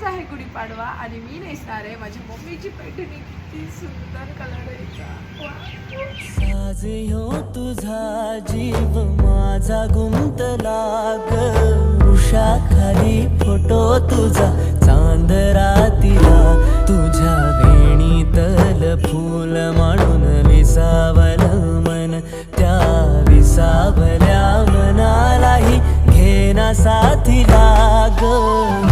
आज आहे गुढीपाडवा आणि मी नेसणार आहे माझ्या मम्मीची पैठणी. किती सुंदर कलर आहे. साज ह्यो तुझा जीव माझा गुंतला ग, उषाखाली फोटो तुझा चांद रातीला, तुझ्या वेणीतल फूल म्हणून विसावल मन, त्या विसावल्या मनालाही घेना साथीला ग.